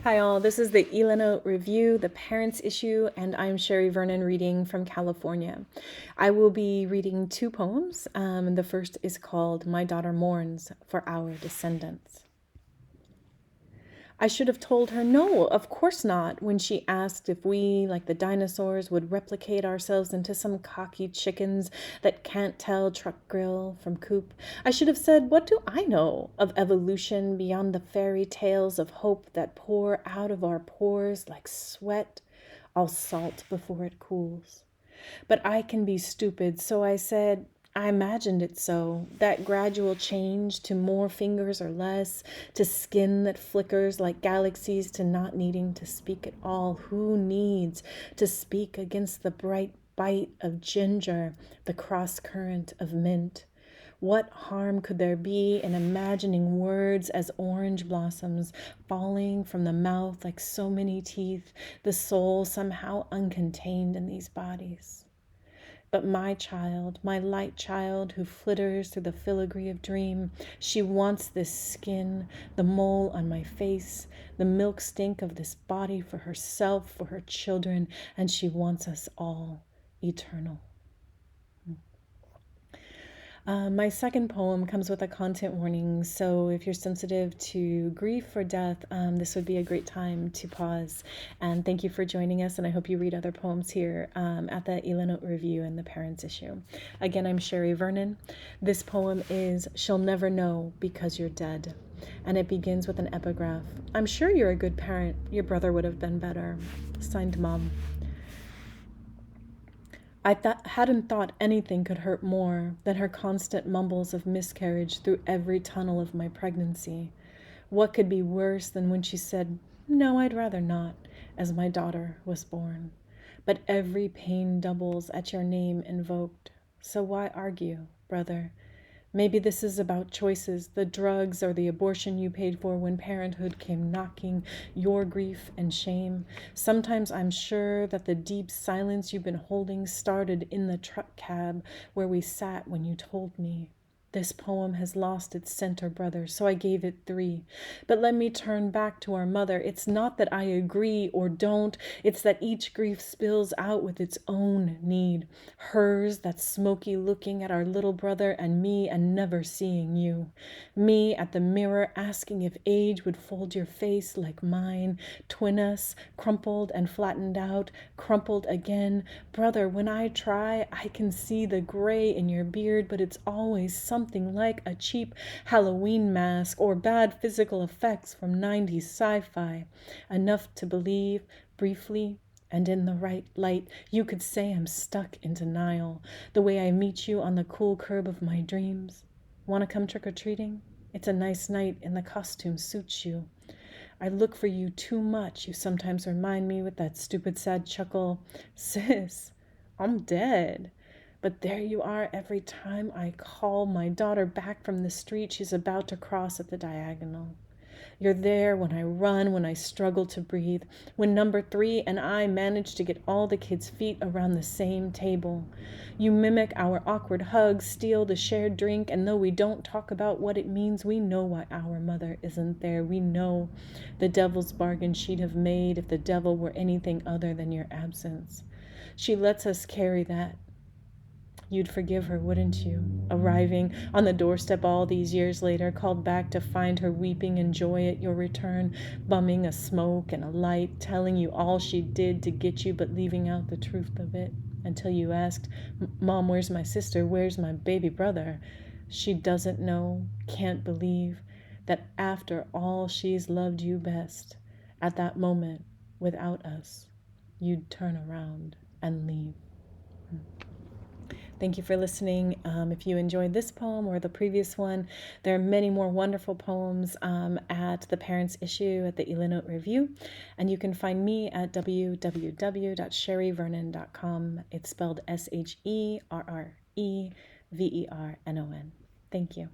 Hi all, this is the Ilanot review, the parents issue, and I'm Sherre Vernon reading from California. I will be reading two poems. The first is called My Daughter Mourns for Our Descendants. I should have told her no, of course not, when she asked if we, like the dinosaurs, would replicate ourselves into some cocky chickens that can't tell truck grill from coop. I should have said, what do I know of evolution beyond the fairy tales of hope that pour out of our pores like sweat, all salt before it cools? But I can be stupid, so I said, I imagined it so, that gradual change to more fingers or less, to skin that flickers like galaxies, to not needing to speak at all. Who needs to speak against the bright bite of ginger, the cross current of mint? What harm could there be in imagining words as orange blossoms falling from the mouth like so many teeth, the soul somehow uncontained in these bodies? But my child, my light child who flitters through the filigree of dream, she wants this skin, the mole on my face, the milk stink of this body for herself, for her children, and she wants us all eternal. My second poem comes with a content warning, so if you're sensitive to grief or death, this would be a great time to pause. And thank you for joining us, and I hope you read other poems here at the Ilanot Review and the Parents Issue. Again, I'm Sherre Vernon. This poem is She'll Never Know Because You're Dead, and it begins with an epigraph. I'm sure you're a good parent. Your brother would have been better. Signed, Mom. I hadn't thought anything could hurt more than her constant mumbles of miscarriage through every tunnel of my pregnancy. What could be worse than when she said, "No, I'd rather not," as my daughter was born? But every pain doubles at your name invoked. So why argue, brother? Maybe this is about choices, the drugs or the abortion you paid for when parenthood came knocking, your grief and shame. Sometimes I'm sure that the deep silence you've been holding started in the truck cab where we sat when you told me. This poem has lost its center, brother, so I gave it 3. But let me turn back to our mother. It's not that I agree or don't. It's that each grief spills out with its own need. Hers, that's smoky looking at our little brother and me and never seeing you. Me at the mirror asking if age would fold your face like mine. Twin us, crumpled and flattened out, crumpled again. Brother, when I try, I can see the gray in your beard, but it's always something like a cheap Halloween mask or bad physical effects from 90s sci-fi. Enough to believe, briefly, and in the right light, you could say I'm stuck in denial, the way I meet you on the cool curb of my dreams. Want to come trick-or-treating? It's a nice night and the costume suits you. I look for you too much, you sometimes remind me with that stupid sad chuckle. Sis, I'm dead. But there you are every time I call my daughter back from the street she's about to cross at the diagonal. You're there when I run, when I struggle to breathe, when number 3 and I manage to get all the kids' feet around the same table. You mimic our awkward hugs, steal the shared drink, and though we don't talk about what it means, we know why our mother isn't there. We know the devil's bargain she'd have made if the devil were anything other than your absence. She lets us carry that. You'd forgive her, wouldn't you? Arriving on the doorstep all these years later, called back to find her weeping in joy at your return, bumming a smoke and a light, telling you all she did to get you, but leaving out the truth of it. Until you asked, "Mom, where's my sister? Where's my baby brother?" She doesn't know, can't believe that after all she's loved you best, at that moment, without us, you'd turn around and leave. Thank you for listening. If you enjoyed this poem or the previous one, there are many more wonderful poems at the Parents Issue at the Ilanot Review, and you can find me at www.sherrevernon.com. It's spelled SHERREVERNON. Thank you.